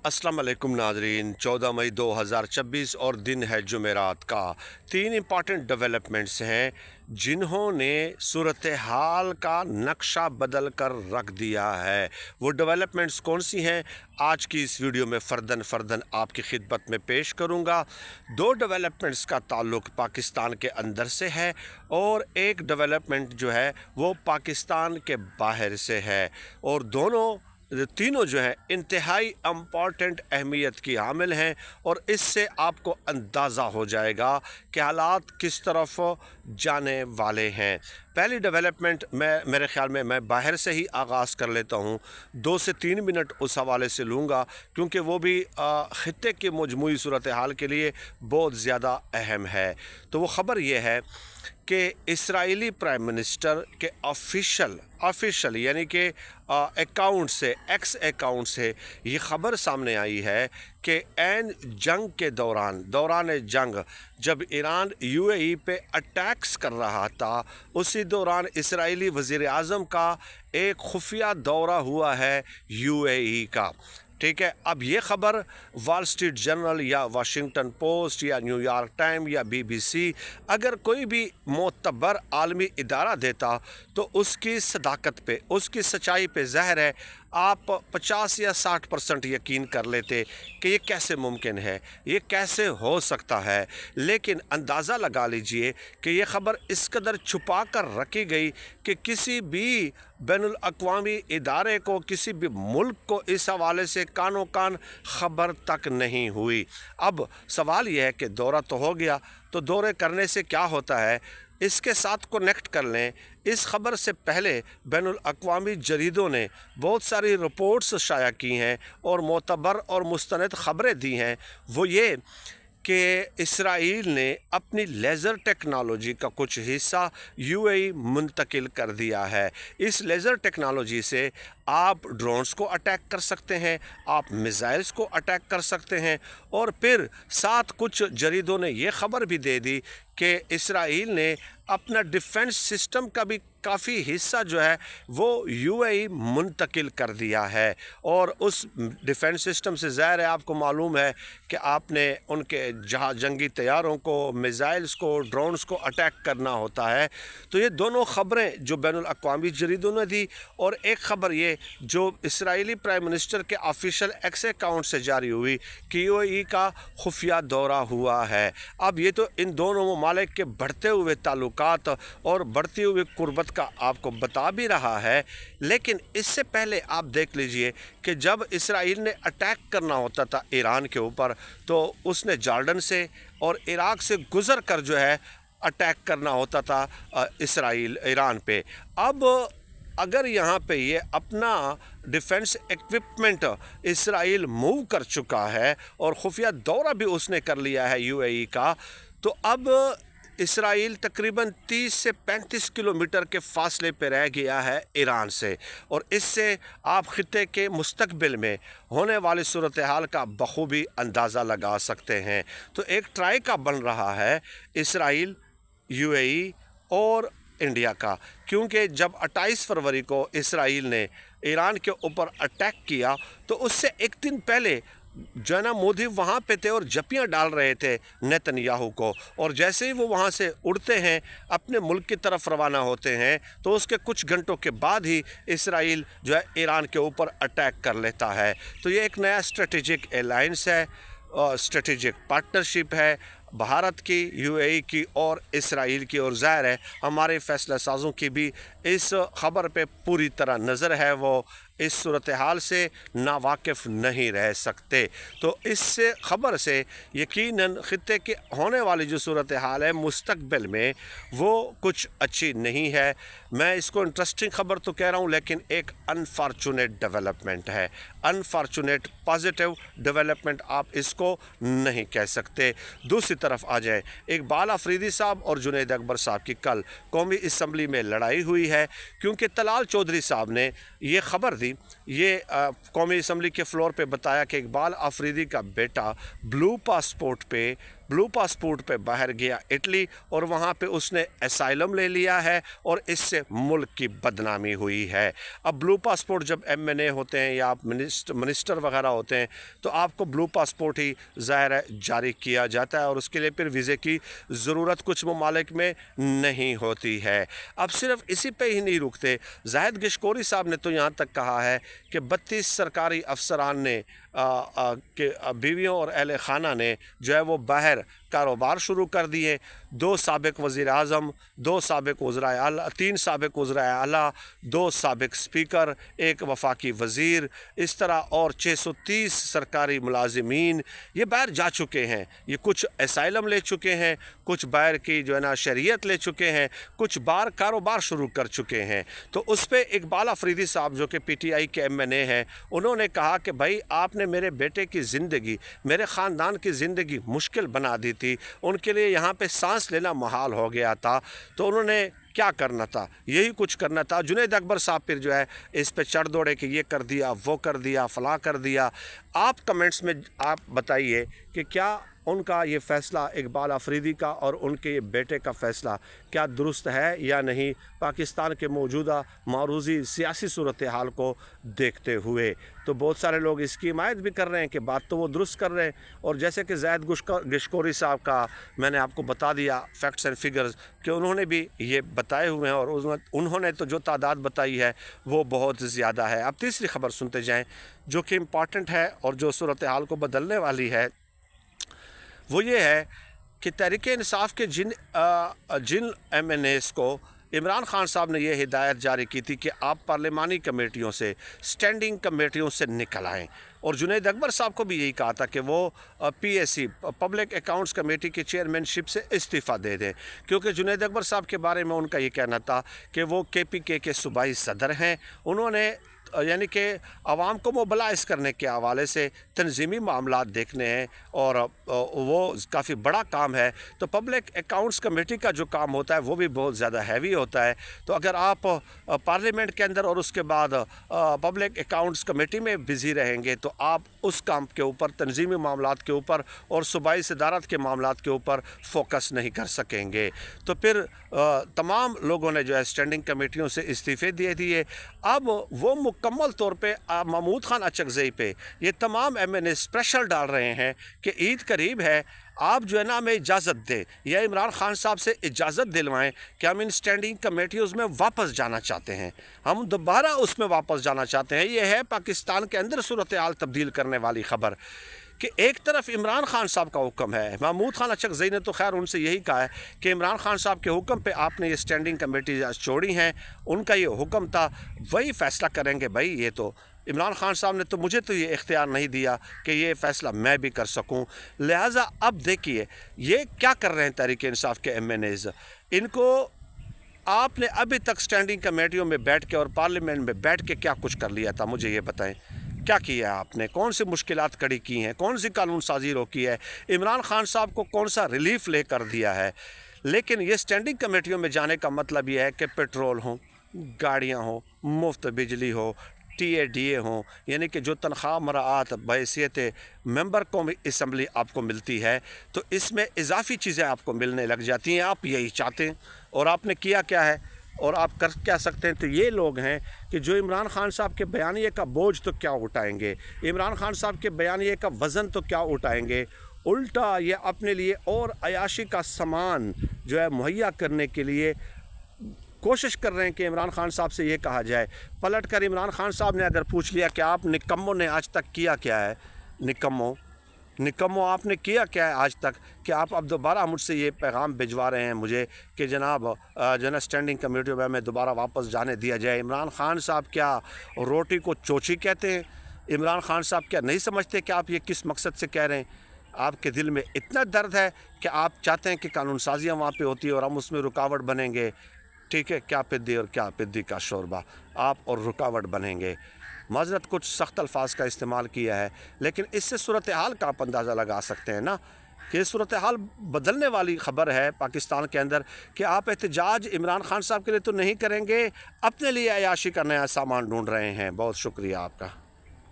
अस्सलाम वालेकुम नाजरीन। 14 मई 2026 और दिन है जुमेरात का। तीन इम्पॉर्टेंट डेवलपमेंट्स हैं जिन्होंने सूरत हाल का नक्शा बदल कर रख दिया है। वो डेवलपमेंट्स कौन सी हैं, आज की इस वीडियो में फ़र्दन आपकी खिदमत में पेश करूंगा। दो डेवलपमेंट्स का ताल्लुक़ पाकिस्तान के अंदर से है और एक डेवलपमेंट जो है वो पाकिस्तान के बाहर से है, और तीनों जो हैं इंतहाई इम्पॉर्टेंट अहमियत की हामिल हैं, और इससे आपको अंदाज़ा हो जाएगा कि हालात किस तरफ जाने वाले हैं। पहली डेवलपमेंट मेरे ख़्याल में मैं बाहर से ही आगाज़ कर लेता हूँ। 2 से 3 मिनट उस हवाले से लूँगा क्योंकि वो भी ख़ित्ते की मजमूई सूरत हाल के लिए बहुत ज़्यादा अहम है। तो वो ख़बर ये है कि इस्राएली प्राइम मिनिस्टर के ऑफिशियल यानी कि अकाउंट से, एक्स अकाउंट से ये ख़बर सामने आई है कि ऐन जंग के दौरान जंग जब ईरान यूएई पे अटैक्स कर रहा था, उसी दौरान इस्राएली वज़ीर आज़म का एक खुफिया दौरा हुआ है यूएई का। ठीक है, अब ये ख़बर वॉल स्ट्रीट जर्नल या वाशिंगटन पोस्ट या न्यूयॉर्क टाइम या बीबीसी अगर कोई भी मोतबर आलमी इदारा देता तो उसकी सदाकत पे, उसकी सच्चाई पे ज़ाहिर है आप 50 या 60% यकीन कर लेते कि ये कैसे मुमकिन है, ये कैसे हो सकता है। लेकिन अंदाज़ा लगा लीजिए कि ये ख़बर इस कदर छुपा कर रखी गई कि किसी भी बैनुल अक़वामी इदारे को, किसी भी मुल्क को इस हवाले से कानो कान ख़बर तक नहीं हुई। अब सवाल यह है कि दौरा तो हो गया, तो दौरे करने से क्या होता है, इसके साथ कनेक्ट कर लें। इस ख़बर से पहले बैनुल अक़वामी जरीदों ने बहुत सारी रिपोर्ट्स शाया की हैं और मोतबर और मुस्तनद ख़बरें दी हैं। वो ये कि इसराइल ने अपनी लेज़र टेक्नोलॉजी का कुछ हिस्सा यूएई मुंतकिल कर दिया है। इस लेज़र टेक्नोलॉजी से आप ड्रोन्स को अटैक कर सकते हैं, आप मिसाइल्स को अटैक कर सकते हैं, और फिर साथ कुछ जरीदों ने ये ख़बर भी दे दी कि इसराइल ने अपना डिफेंस सिस्टम का भी काफ़ी हिस्सा जो है वो यूएई मुंतकिल कर दिया है। और उस डिफेंस सिस्टम से ज़ाहिर है आपको मालूम है कि आपने उनके जहाँ जंगी तैयारों को, मिसाइल्स को, ड्रोन्स को अटैक करना होता है। तो ये दोनों ख़बरें जो बैनुल अक़वामी जरीदों ने दी, और एक ख़बर ये जो इसराइली प्राइम मिनिस्टर के ऑफिशियल एक्स अकाउंट से जारी हुई कि यूएई का खुफिया दौरा हुआ है। अब ये तो इन दोनों ममालिक के बढ़ते हुए ताल्लुकात और बढ़ती हुई कुर्बत का आपको बता भी रहा है। लेकिन इससे पहले आप देख लीजिए कि जब इसराइल ने अटैक करना होता था ईरान के ऊपर, तो उसने जॉर्डन से और इराक़ से गुज़र कर जो है अटैक करना होता था इसराइल ईरान पे। अब अगर यहाँ पे ये अपना डिफेंस इक्विपमेंट इसराइल मूव कर चुका है और खुफिया दौरा भी उसने कर लिया है यूएई का, तो अब इसराइल तकरीबन 30 से 35 किलोमीटर के फासले पर रह गया है ईरान से, और इससे आप ख़ित्ते के मुस्तकबिल में होने वाली सूरत हाल का बखूबी अंदाज़ा लगा सकते हैं। तो एक ट्राई का बन रहा है इसराइल, यूएई और इंडिया का, क्योंकि जब 28 फरवरी को इसराइल ने ईरान के ऊपर अटैक किया तो उससे एक दिन पहले जो है ना मोदी वहाँ पे थे और जपियाँ डाल रहे थे नेतन्याहू को, और जैसे ही वो वहाँ से उड़ते हैं अपने मुल्क की तरफ रवाना होते हैं तो उसके कुछ घंटों के बाद ही इसराइल जो है ईरान के ऊपर अटैक कर लेता है। तो ये एक नया स्ट्रेटेजिक अलायंस है, स्ट्रेटेजिक पार्टनरशिप है भारत की, यूएई की और इसराइल की, और ज़ाहिर है हमारे फ़ैसला साज़ों की भी इस ख़बर पे पूरी तरह नज़र है, वो इस सूरत हाल से नावाकिफ़ नहीं रह सकते। तो इस ख़बर से यकीनन ख़ित्ते की होने वाली जो सूरत हाल है मुस्तकबिल में वो कुछ अच्छी नहीं है। मैं इसको इंटरेस्टिंग ख़बर तो कह रहा हूँ, लेकिन एक अनफॉर्चुनेट डेवलपमेंट है, अनफॉर्चुनेट पॉजिटिव डेवलपमेंट आप इसको नहीं कह सकते। दूसरी तरफ आ जाए, इकबाल अफरीदी साहब और जुनैद अकबर साहब की कल कौमी असम्बली में लड़ाई हुई है, क्योंकि तलाल चौधरी साहब ने ये ख़बर दी, ये कौमी असम्बली के फ्लोर पे बताया कि इकबाल अफरीदी का बेटा ब्लू पासपोर्ट पे ब्लू पासपोर्ट पे बाहर गया इटली और वहाँ पे उसने एसाइलम ले लिया है और इससे मुल्क की बदनामी हुई है। अब ब्लू पासपोर्ट जब MNA होते हैं या आप मिनिस्टर वगैरह होते हैं तो आपको ब्लू पासपोर्ट ही ज़ाहिर है जारी किया जाता है और उसके लिए फिर वीज़े की ज़रूरत कुछ ममालिक में नहीं होती है। अब सिर्फ इसी पे ही नहीं रुकते, जाहिद गिशकोरी साहब ने तो यहाँ तक कहा है कि 32 सरकारी अफसरान ने कि बीवियों और अहल खाना ने जो है वो बाहर कारोबार शुरू कर दिए। 2 साबिक वज़ीर आज़म, 2 साबिक वज़राए आला, 3 साबिक वज़राए आला, 2 साबिक स्पीकर, 1 वफाकी वज़ीर, इस तरह और 630 सरकारी मुलाजिमीन ये बाहर जा चुके हैं। ये कुछ एसाइलम ले चुके हैं, कुछ बाहर की जो है ना शरीयत ले चुके हैं, कुछ बाहर कारोबार शुरू कर चुके हैं। तो उस पर इकबाल अफरीदी साहब जो कि PTI के MNA हैं, उन्होंने कहा कि भाई आपने मेरे बेटे की ज़िंदगी, मेरे ख़ानदान की ज़िंदगी मुश्किल बना दी थी, उनके लिए यहाँ पे सांस लेना मुहाल हो गया था, तो उन्होंने क्या करना था, यही कुछ करना था। जुनैद अकबर साहब फिर जो है इस पे चढ़ दौड़े कि ये कर दिया, वो कर दिया, फलां कर दिया। आप कमेंट्स में आप बताइए कि क्या उनका ये फ़ैसला, इकबाल अफरीदी का और उनके बेटे का फ़ैसला क्या दुरुस्त है या नहीं, पाकिस्तान के मौजूदा मारूज़ी सियासी सूरत हाल को देखते हुए। तो बहुत सारे लोग इसकी हिमायत भी कर रहे हैं कि बात तो वो दुरुस्त कर रहे हैं। और जैसे कि जाहिद गिशकोरी साहब का मैंने आपको बता दिया फैक्ट्स एंड फिगर्स कि उन्होंने भी ये बताए हुए हैं और उन्होंने तो जो तादाद बताई है वो बहुत ज़्यादा है। अब तीसरी खबर सुनते जाएँ जो कि इम्पॉर्टेंट है और जो सूरत हाल को बदलने वाली है, वो ये है कि तहरीक इंसाफ के जिन MNAs को इमरान खान साहब ने ये हिदायत जारी की थी कि आप पार्लिमानी कमेटियों से, स्टैंडिंग कमेटियों से निकल आएँ, और जुनैद अकबर साहब को भी यही कहा था कि वो PAC पब्लिक अकाउंट्स कमेटी की चेयरमैनशिप से इस्तीफ़ा दे दें, क्योंकि जुनैद अकबर साहब के बारे में उनका ये कहना था कि वो KPK के सूबाई सदर हैं। उन्होंने यानी कि आवाम को मोबलाइज़ करने के हवाले से तंजीमी मामलात देखने हैं और वो काफ़ी बड़ा काम है। तो पब्लिक अकाउंट्स कमेटी का जो काम होता है वो भी बहुत ज़्यादा हैवी होता है। तो अगर आप पार्लियामेंट के अंदर और उसके बाद पब्लिक अकाउंट्स कमेटी में बिज़ी रहेंगे तो आप उस काम के ऊपर, तंजीमी मामलात के ऊपर और सूबाई सदारत के मामलात के ऊपर फोकस नहीं कर सकेंगे। तो फिर तमाम लोगों ने जो है स्टैंडिंग कमेटियों से इस्तीफ़े दे दिए। अब वो मुकम्मल तौर पे महमूद खान अचकज़ई पे ये तमाम MNA स्पेशल डाल रहे हैं कि ईद करीब है, आप जो है ना हमें इजाज़त दें या इमरान खान साहब से इजाज़त दिलवाएं कि हम इन स्टैंडिंग कमेटियों में वापस जाना चाहते हैं, हम दोबारा उसमें वापस जाना चाहते हैं। ये है पाकिस्तान के अंदर सूरत हाल तब्दील करने वाली ख़बर कि एक तरफ इमरान खान साहब का हुक्म है, महमूद खान अचकज़ई ने तो खैर उनसे यही कहा है कि इमरान खान साहब के हुक्म पे आपने ये स्टैंडिंग कमेटी छोड़ी हैं, उनका ये हुक्म था, वही फ़ैसला करेंगे। भाई ये तो इमरान खान साहब ने तो मुझे तो ये इख्तियार नहीं दिया कि ये फ़ैसला मैं भी कर सकूं। लिहाजा अब देखिए ये क्या कर रहे हैं तहरीक इंसाफ के MNAs, इनको आपने अभी तक स्टैंडिंग कमेटियों में बैठ के और पार्लियामेंट में बैठ के क्या कुछ कर लिया था, मुझे ये बताएं। क्या किया है आपने, कौन सी मुश्किलात खड़ी की हैं, कौन सी कानून साजी रोकी है, इमरान खान साहब को कौन सा रिलीफ ले कर दिया है। लेकिन ये स्टैंडिंग कमेटियों में जाने का मतलब ये है कि पेट्रोल हो, गाड़ियाँ हो, मुफ्त बिजली हो, TADA हो, यानी कि जो तनख्वाह मराआत बहैसियत मेंबर को असम्बली आपको मिलती है, तो इसमें इजाफी चीज़ें आपको मिलने लग जाती हैं। आप यही चाहते हैं और आपने किया क्या है और आप कर क्या सकते हैं। तो ये लोग हैं कि जो इमरान खान साहब के बयानिए का बोझ तो क्या उठाएंगे, इमरान खान साहब के बयानिए का वज़न तो क्या उठाएंगे, उल्टा ये अपने लिए और अयाशी का सामान जो है मुहैया करने के लिए कोशिश कर रहे हैं कि इमरान खान साहब से ये कहा जाए। पलट कर इमरान खान साहब ने अगर पूछ लिया कि आप निकम्मों ने आज तक किया क्या है, निकम्मों आपने किया क्या है आज तक, कि आप अब दोबारा मुझसे ये पैगाम भिजवा रहे हैं मुझे कि जनाब जो है स्टैंडिंग कमेटी में हमें दोबारा वापस जाने दिया जाए। इमरान खान साहब क्या रोटी को चोची कहते हैं? इमरान खान साहब क्या नहीं समझते कि आप ये किस मकसद से कह रहे हैं? आपके दिल में इतना दर्द है कि आप चाहते हैं कि कानून साजियाँ वहाँ पे होती है और हम उसमें रुकावट बनेंगे। ठीक है, क्या पिद्दी और क्या पिद्दी का शोरबा, आप और रुकावट बनेंगे। माजरत कुछ सख्त अल्फाज का इस्तेमाल किया है, लेकिन इससे सूरत हाल का आप अंदाज़ा लगा सकते हैं ना कि सूरत हाल बदलने वाली ख़बर है पाकिस्तान के अंदर कि आप एहतजाज इमरान खान साहब के लिए तो नहीं करेंगे, अपने लिए अयाशी का नया सामान ढूंढ रहे हैं। बहुत शुक्रिया आपका।